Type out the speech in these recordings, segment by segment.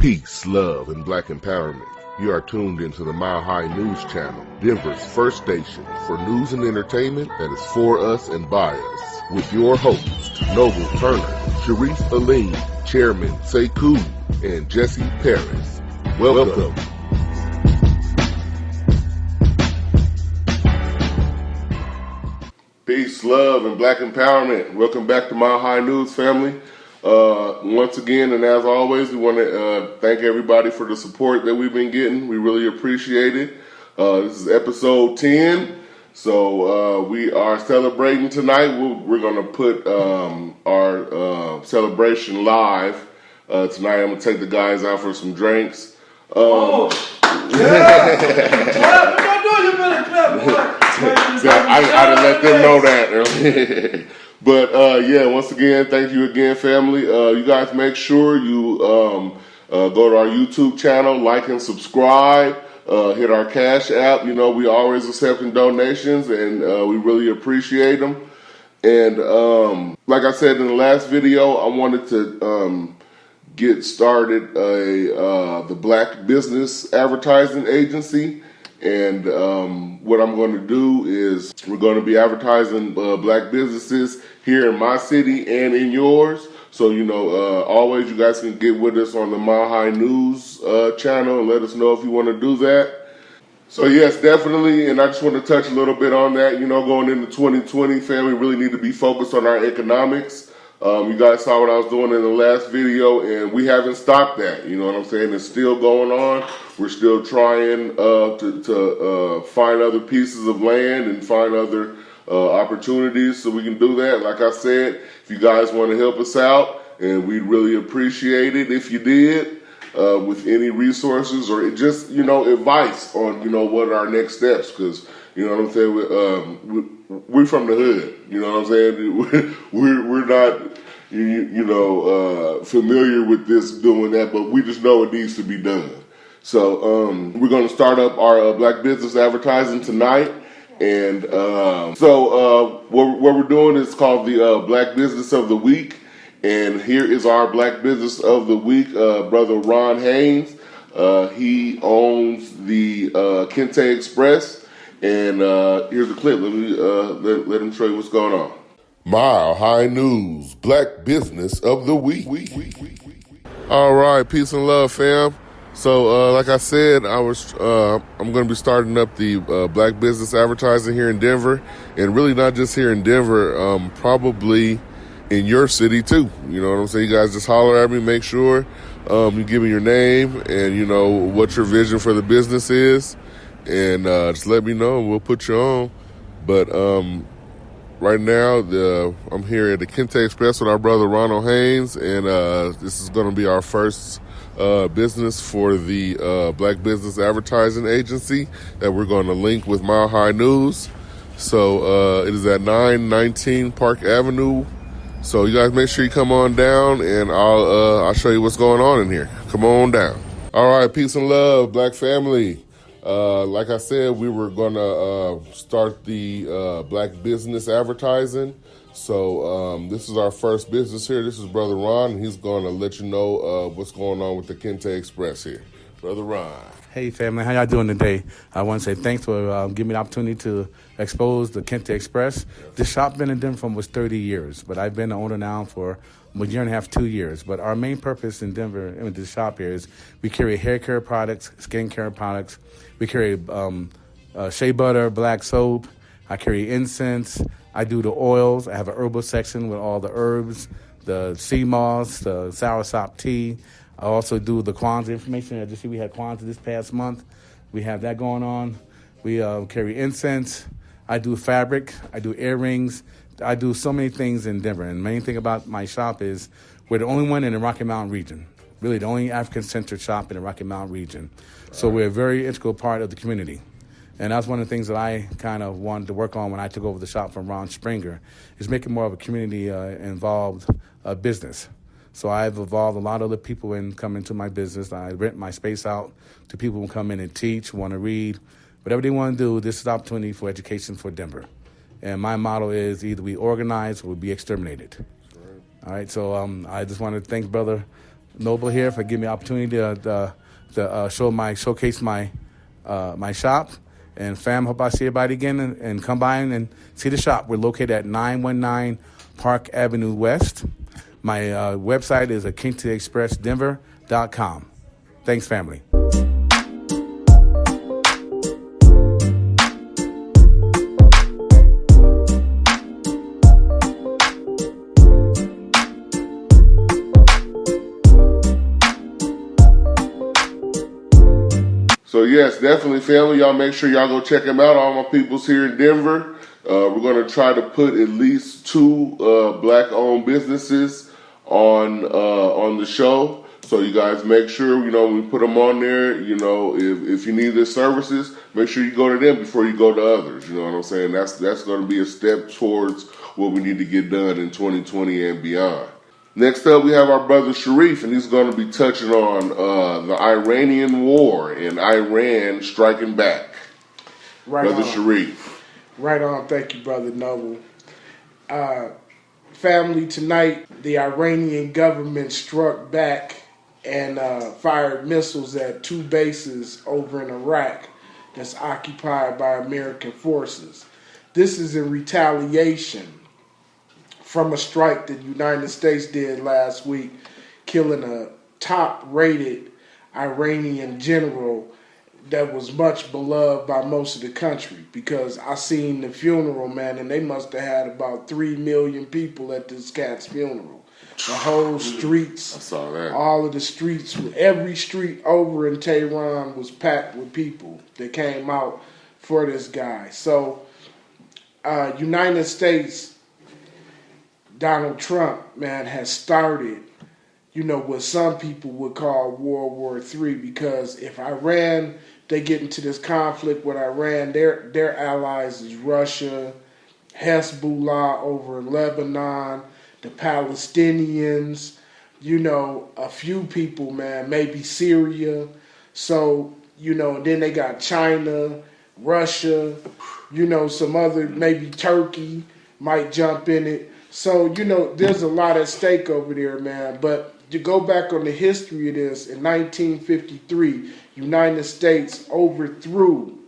Peace, love, and black empowerment. You are tuned into the Mile High News Channel, Denver's first station for news and entertainment that is for us and by us. With your hosts, Noble Turner, Sharif Aline, Chairman SEKU'S, and Jesse Paris. Welcome. Peace, love, and black empowerment. Welcome back to Mile High News, family. Once again, and as always, we want to thank everybody for the support that we've been getting. We really appreciate it. This is episode 10, so we are celebrating tonight. We're going to put our celebration live tonight. I'm going to take the guys out for some drinks. Yeah! What y'all doing? You better clap, boy. I didn't let them know that earlier. But yeah, once again, thank you again, family. You guys make sure you go to our YouTube channel, like and subscribe, hit our Cash App. You know, we always accepting donations, and we really appreciate them. And like I said in the last video, I wanted to get started the Black Business Advertising Agency. And what I'm going to do is we're going to be advertising black businesses here in my city and in yours. So, you know, always you guys can get with us on the Mile High News channel and let us know if you want to do that. So, yes, definitely. And I just want to touch a little bit on that. You know, going into 2020, family, really need to be focused on our economics. You guys saw what I was doing in the last video, and we haven't stopped that. You know what I'm saying? It's still going on. We're still trying to find other pieces of land and find other opportunities so we can do that. Like I said, if you guys want to help us out, and we'd really appreciate it if you did, with any resources or just, you know, advice on, you know, what are our next steps, because, you know what I'm saying, we're from the hood, you know what I'm saying, we're not, familiar with this, doing that, but we just know it needs to be done. So we're going to start up our Black Business Advertising tonight. And what we're doing is called the Black Business of the Week. And here is our Black Business of the Week, Brother Ron Haynes. He owns the Kente Express. And here's a clip. Let me let him show you what's going on. Mile High News, Black Business of the Week. All right, peace and love, fam. So, like I said, I'm going to be starting up the Black Business Advertising here in Denver, and really not just here in Denver, probably in your city too. You know what I'm saying? You guys just holler at me, make sure you give me your name and, you know, what your vision for the business is, and just let me know and we'll put you on. But right now, I'm here at the Kente Express with our brother Ronald Haynes, and this is going to be our first business for the Black Business Advertising Agency that we're going to link with Mile High News. So it is at 919 Park Avenue. So you guys make sure you come on down, and I'll show you what's going on in here. Come on down. All right, peace and love, Black family. Like I said, we were going to start the Black Business Advertising. So this is our first business here. This is Brother Ron, and he's going to let you know what's going on with the Kente Express here. Brother Ron. Hey, family. How y'all doing today? I want to say thanks for giving me the opportunity to expose the Kente Express. This shop been in Denver for almost 30 years, but I've been the owner now for a year and a half, 2 years. But our main purpose in Denver, in the shop here, is we carry hair care products, skin care products. We carry shea butter, black soap. I carry incense. I do the oils. I have an herbal section with all the herbs, the sea moss, the soursop tea. I also do the Kwanzaa information. As you see, we had Kwanzaa this past month. We have that going on. We carry incense. I do fabric. I do earrings. I do so many things in Denver. And the main thing about my shop is we're the only one in the Rocky Mountain region. Really, the only African-centered shop in the Rocky Mountain region. So we're a very integral part of the community. And that's one of the things that I kind of wanted to work on when I took over the shop from Ron Springer, is making more of a community-involved business. So I've involved a lot of the people in come into my business. I rent my space out to people who come in and teach, want to read. Whatever they want to do, this is the opportunity for education for Denver. And my motto is either we organize or we be exterminated. All right, so I just want to thank Brother Noble here for giving me the opportunity to showcase my shop. And fam, hope I see everybody again and come by and see the shop. We're located at 919 Park Avenue West. My website is KentToExpressDenver.com. Thanks, family. So yes, definitely, family. Y'all make sure y'all go check him out. All my peoples here in Denver. We're gonna try to put at least 2 black-owned businesses on the show. So you guys make sure, we put them on there. If you need their services, make sure you go to them before you go to others. You know what I'm saying? That's going to be a step towards what we need to get done in 2020 and beyond. Next up, we have our brother Sharif, and he's going to be touching on the Iranian war and Iran striking back. Right Brother on. Sharif. Right on. Thank you, Brother Noble. Family, tonight, the Iranian government struck back and fired missiles at 2 bases over in Iraq that's occupied by American forces. This is in retaliation from a strike that the United States did last week, killing a top-rated Iranian general that was much beloved by most of the country. Because I seen the funeral, man, and they must have had about 3 million people at this cat's funeral. The whole streets, I saw that. all of the streets, every street over in Tehran was packed with people that came out for this guy. So, United States, Donald Trump, man, has started, what some people would call World War III, because if Iran, they get into this conflict with Iran, their allies is Russia, Hezbollah over in Lebanon, the Palestinians, a few people, man, maybe Syria. So, then they got China, Russia, some other, maybe Turkey might jump in it. So, there's a lot at stake over there, man. But to go back on the history of this, in 1953, United States overthrew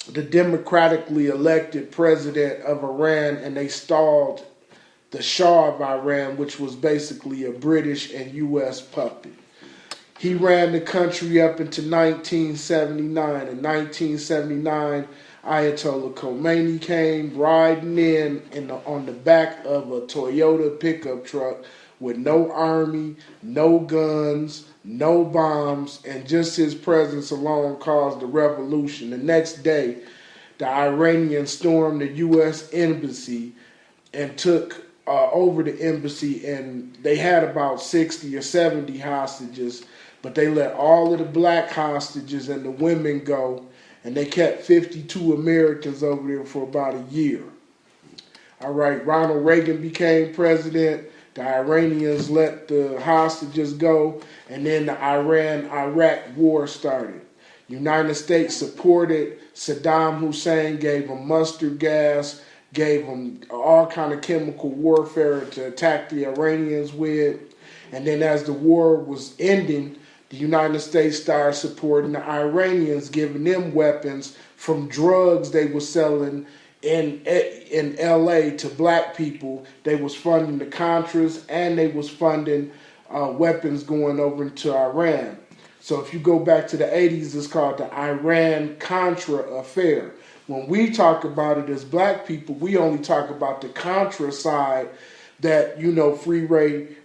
the democratically elected president of Iran, and they stalled the Shah of Iran, which was basically a British and U.S. puppet. He ran the country up into 1979. In 1979, Ayatollah Khomeini came riding on the back of a Toyota pickup truck with no army, no guns, no bombs, and just his presence alone caused a revolution. The next day, the Iranians stormed the U.S. embassy and took over the embassy, and they had about 60 or 70 hostages, but they let all of the black hostages and the women go, and they kept 52 Americans over there for about a year. All right, Ronald Reagan became president. The Iranians let the hostages go, and then the Iran-Iraq war started. United States supported Saddam Hussein, gave him mustard gas, gave them all kind of chemical warfare to attack the Iranians with. And then as the war was ending, the United States started supporting the Iranians, giving them weapons from drugs they were selling in L.A. to black people. They was funding the Contras, and they was funding weapons going over into Iran. So if you go back to the 80s, it's called the Iran-Contra affair. When we talk about it as black people, we only talk about the Contra side that, Free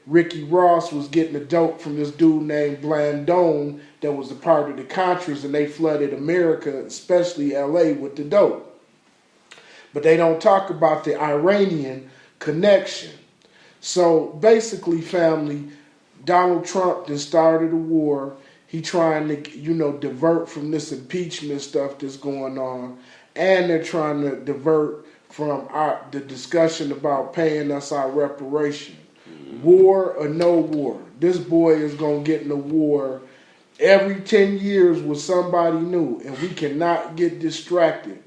Ricky Ross was getting the dope from this dude named Blandone that was a part of the Contras, and they flooded America, especially LA, with the dope. But they don't talk about the Iranian connection. So basically, family, Donald Trump just started a war. He trying to, divert from this impeachment stuff that's going on. And they're trying to divert from the discussion about paying us our reparation. War or no war. This boy is going to get in a war every 10 years with somebody new. And we cannot get distracted.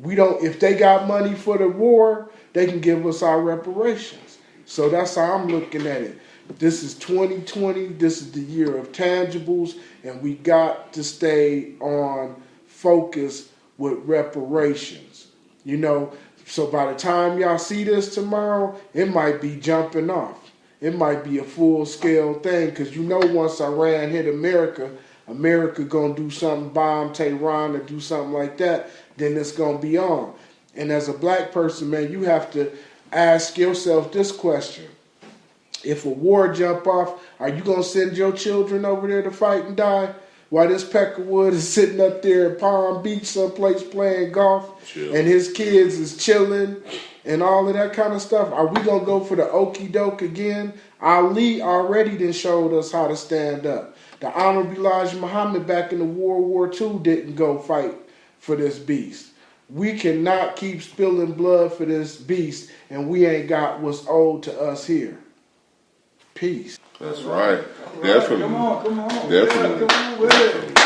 If they got money for the war, they can give us our reparations. So that's how I'm looking at it. This is 2020. This is the year of tangibles, and we got to stay on focus with reparations. You know, so by the time y'all see this tomorrow, it might be jumping off. It might be a full-scale thing, because you know once Iran hit America, America gonna do something, bomb Tehran or do something like that, then it's gonna be on. And as a black person, man, you have to ask yourself this question. If a war jump off, are you gonna send your children over there to fight and die? While this Peckerwood is sitting up there in Palm Beach someplace playing golf, Chill. and his kids is chilling and all of that kind of stuff? Are we gonna go for the okie doke again? Ali already done showed us how to stand up. The Honorable Elijah Muhammad back in the World War II didn't go fight for this beast. We cannot keep spilling blood for this beast, and we ain't got what's owed to us here. Peace. That's right. Definitely. Come on. Definitely. Come on with it.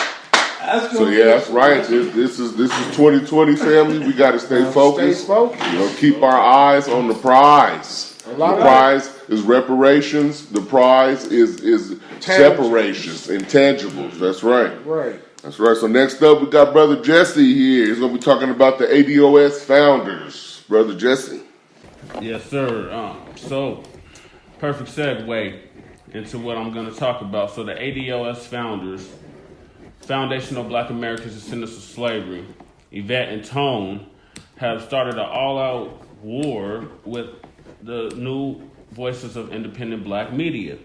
So yeah, that's right. This is 2020, family. We got to stay focused. Stay focused. You know, keep our eyes on the prize. The prize is reparations. The prize is separations, intangibles. That's right. Right. That's right. So next up, we got Brother Jesse here. He's going to be talking about the ADOS founders. Brother Jesse. Yes, sir. So, perfect segue into what I'm going to talk about. So, the ADOS founders, Foundational Black Americans Descendants of Slavery, Yvette and Tone, have started an all-out war with the new voices of independent black media.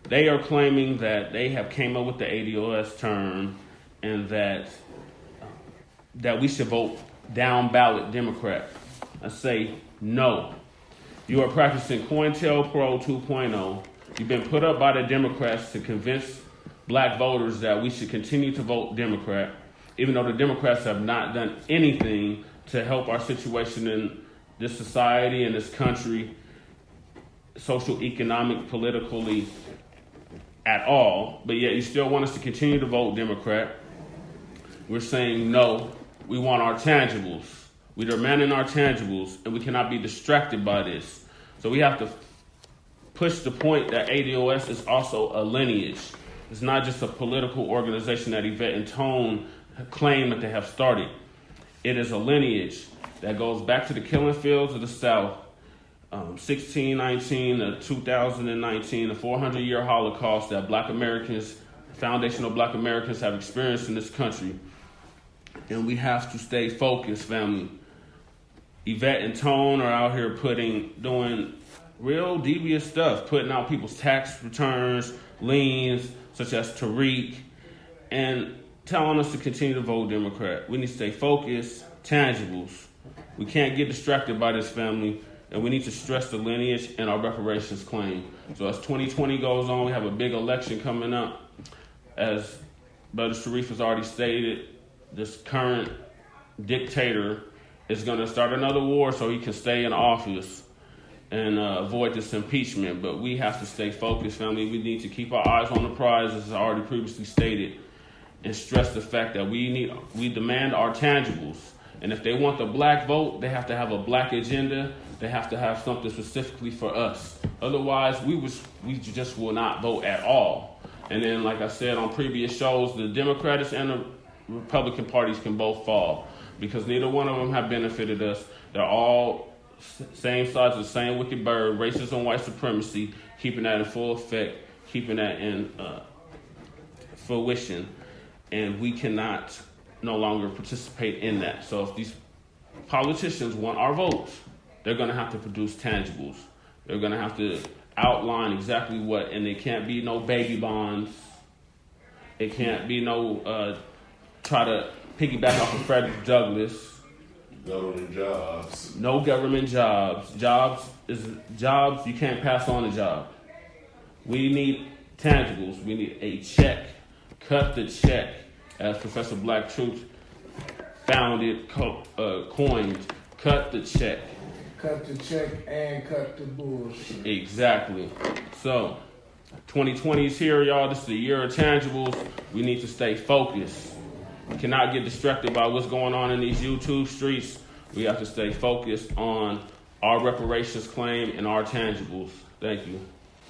They are claiming that they have came up with the ADOS term and that we should vote down ballot Democrat. I say no. You are practicing COINTELPRO 2.0. You've been put up by the Democrats to convince black voters that we should continue to vote Democrat, even though the Democrats have not done anything to help our situation in this society and this country, social, economic, politically, at all. But yet you still want us to continue to vote Democrat. We're saying no. We want our tangibles. We're demanding our tangibles, and we cannot be distracted by this. So we have to push the point that ADOS is also a lineage. It's not just a political organization that Yvette and Tone claim that they have started. It is a lineage that goes back to the killing fields of the South, 1619 to 2019, the 400-year Holocaust that Black Americans, foundational Black Americans have experienced in this country. And we have to stay focused, family. Yvette and Tone are out here doing real devious stuff, putting out people's tax returns, liens, such as Tariq, and telling us to continue to vote Democrat. We need to stay focused, tangibles. We can't get distracted by this, family, and we need to stress the lineage and our reparations claim. So as 2020 goes on, we have a big election coming up. As Brother Sharif has already stated, this current dictator is going to start another war so he can stay in office and avoid this impeachment. But we have to stay focused, family. We need to keep our eyes on the prize, as I already previously stated, and stress the fact that we demand our tangibles. And if they want the black vote, they have to have a black agenda. They have to have something specifically for us. Otherwise, we just will not vote at all. And then, like I said on previous shows, the Democrats and the Republican parties can both fall because neither one of them have benefited us. They're all same sides of the same wicked bird, racism, white supremacy, keeping that in full effect, keeping that in fruition. And we cannot no longer participate in that. So if these politicians want our votes, they're going to have to produce tangibles. They're going to have to outline exactly what, and it can't be no baby bonds. It can't be no try to piggyback off of Frederick Douglass. Government jobs. No government jobs. Jobs, you can't pass on a job. We need tangibles. We need a check. Cut the check, as Professor Black Truth coined. Cut the check. Cut the check and cut the bullshit. Exactly. So, 2020 is here, y'all. This is the year of tangibles. We need to stay focused. We cannot get distracted by what's going on in these YouTube streets. We have to stay focused on our reparations claim and our tangibles. Thank you.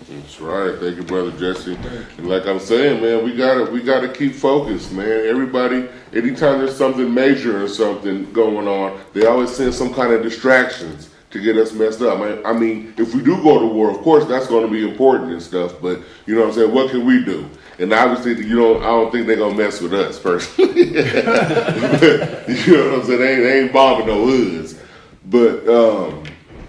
That's right. Thank you, Brother Jesse. And like I'm saying, man, we gotta keep focused, man. Everybody, anytime there's something major or something going on, they always send some kind of distractions to get us messed up. I mean, if we do go to war, of course that's going to be important and stuff, but you know what I'm saying, what can we do? And obviously, I don't think they're going to mess with us personally. You know what I'm saying? They ain't bombing no hoods. But,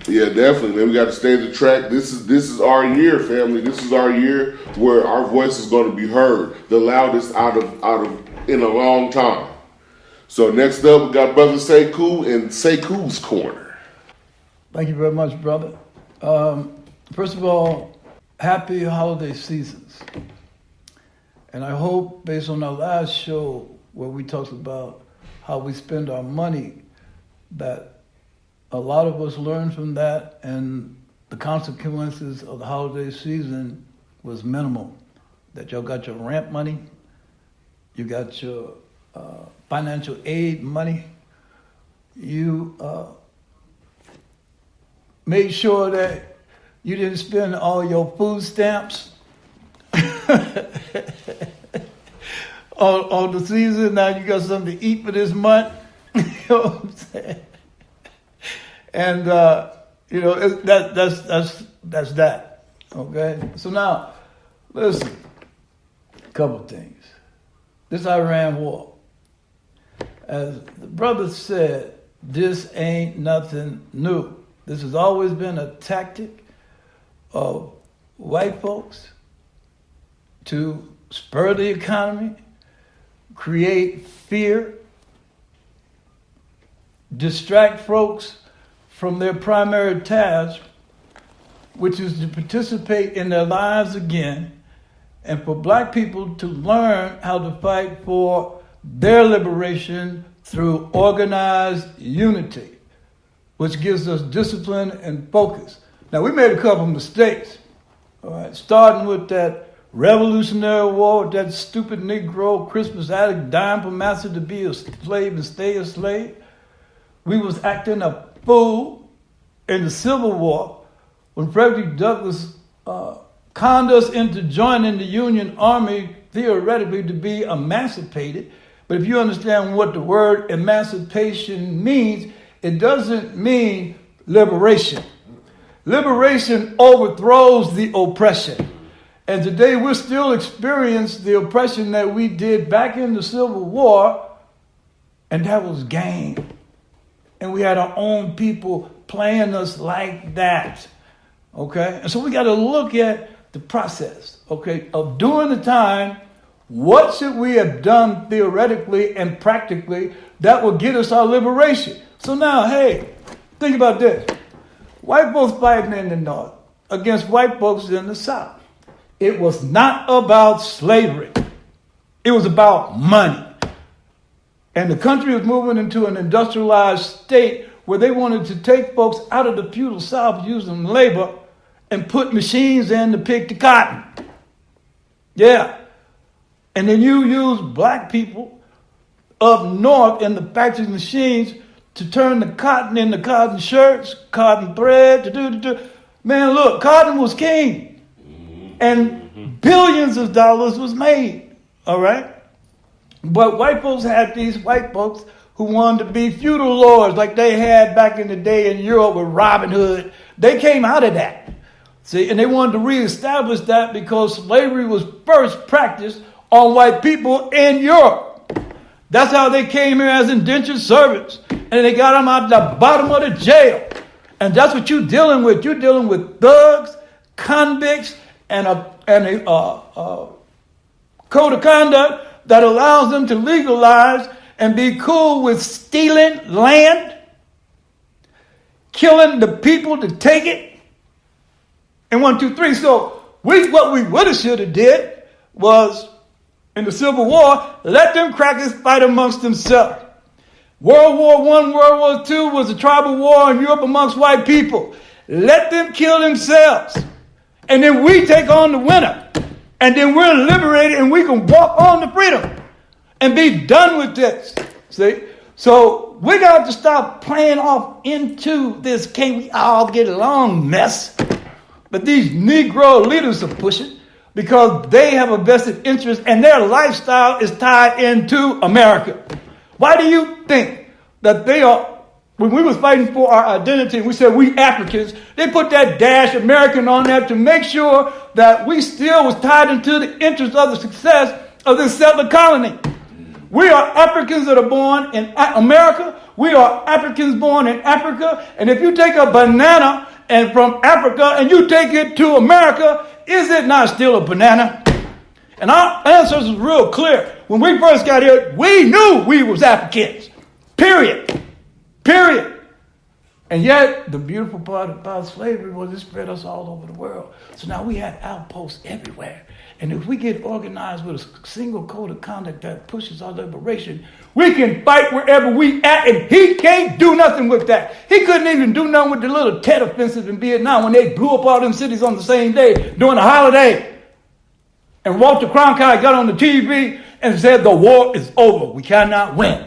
yeah, definitely, man, we got to stay the track. This is our year, family. This is our year where our voice is going to be heard, the loudest out of in a long time. So next up, we got Brother Seku in SEKU'S Corner. Thank you very much, brother. First of all, happy holiday seasons. And I hope, based on our last show where we talked about how we spend our money, that a lot of us learned from that and the consequences of the holiday season was minimal. That y'all got your rent money, you got your financial aid money, you made sure that you didn't spend all your food stamps on the season. Now you got something to eat for this month. You know what I'm saying? And that's that. Okay. So now, listen. A couple of things. This Iran war, as the brother said, this ain't nothing new. This has always been a tactic of white folks to spur the economy, create fear, distract folks from their primary task, which is to participate in their lives again, and for black people to learn how to fight for their liberation through organized unity, which gives us discipline and focus. Now, we made a couple mistakes, all right, starting with that Revolutionary War, with that stupid Negro Christmas addict dying for master to be a slave and stay a slave. We was acting a fool in the Civil War when Frederick Douglass conned us into joining the Union Army theoretically to be emancipated. But if you understand what the word emancipation means, it doesn't mean liberation. Liberation overthrows the oppression. And today we're still experiencing the oppression that we did back in the Civil War, and that was game. And we had our own people playing us like that. Okay? And so we got to look at the process, okay, of during the time, what should we have done theoretically and practically that will get us our liberation? So now, hey, think about this. White folks fighting in the North against white folks in the South. It was not about slavery. It was about money. And the country was moving into an industrialized state where they wanted to take folks out of the feudal South using labor and put machines in to pick the cotton. Yeah. And then you use black people up north in the factory machines to turn the cotton into cotton shirts, cotton thread, Man, look, cotton was king. And billions of dollars was made. All right? But white folks had these white folks who wanted to be feudal lords like they had back in the day in Europe with Robin Hood. They came out of that. See, and they wanted to reestablish that because slavery was first practiced on white people in Europe. That's how they came here as indentured servants. And they got them out the bottom of the jail. And that's what you're dealing with. You're dealing with thugs, convicts, and a code of conduct that allows them to legalize and be cool with stealing land, killing the people to take it. And 1, 2, 3. So what we would have should have did was, in the Civil War, let them crackers fight amongst themselves. World War I, World War II was a tribal war in Europe amongst white people. Let them kill themselves. And then we take on the winner. And then we're liberated and we can walk on to freedom and be done with this. See? So we got to stop playing off into this can't we all get along mess. But these Negro leaders are pushing because they have a vested interest and their lifestyle is tied into America. Why do you think that they are, when we was fighting for our identity, we said we Africans, they put that dash American on there to make sure that we still was tied into the interest of the success of this settler colony. We are Africans that are born in America. We are Africans born in Africa. And if you take a banana and from Africa and you take it to America, is it not still a banana? And our ancestors was real clear. When we first got here, we knew we was Africans. Period. Period. And yet, the beautiful part about slavery was it spread us all over the world. So now we had outposts everywhere. And if we get organized with a single code of conduct that pushes our liberation, we can fight wherever we at, and he can't do nothing with that. He couldn't even do nothing with the little Tet offensive in Vietnam when they blew up all them cities on the same day during a holiday. And Walter Cronkite got on the TV and said, the war is over. We cannot win.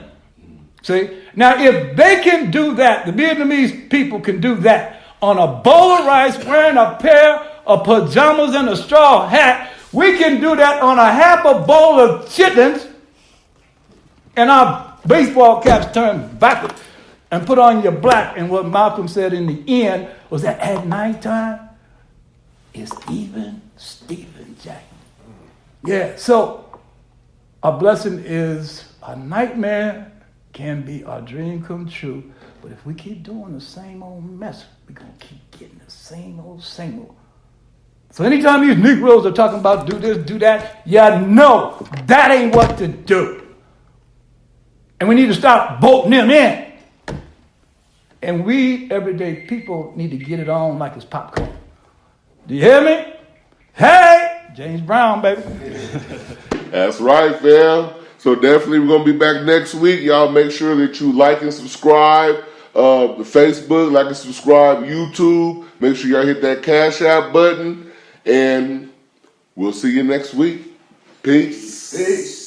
See? Now, if they can do that, the Vietnamese people can do that on a bowl of rice, wearing a pair of pajamas and a straw hat, we can do that on a half a bowl of chitlins and our baseball caps turned backward and put on your black. And what Malcolm said in the end was that at nighttime, it's even Steven Jack. Yeah, so a blessing is a nightmare can be our dream come true. But if we keep doing the same old mess, we're going to keep getting the same old. So anytime these Negroes are talking about do this, do that, yeah, no, that ain't what to do. And we need to stop voting them in. And we, everyday people, need to get it on like it's popcorn. Do you hear me? Hey, James Brown, baby. That's right, fam. So definitely we're going to be back next week. Y'all make sure that you like and subscribe. The Facebook, like and subscribe. YouTube. Make sure y'all hit that Cash App button. And we'll see you next week. Peace. Peace.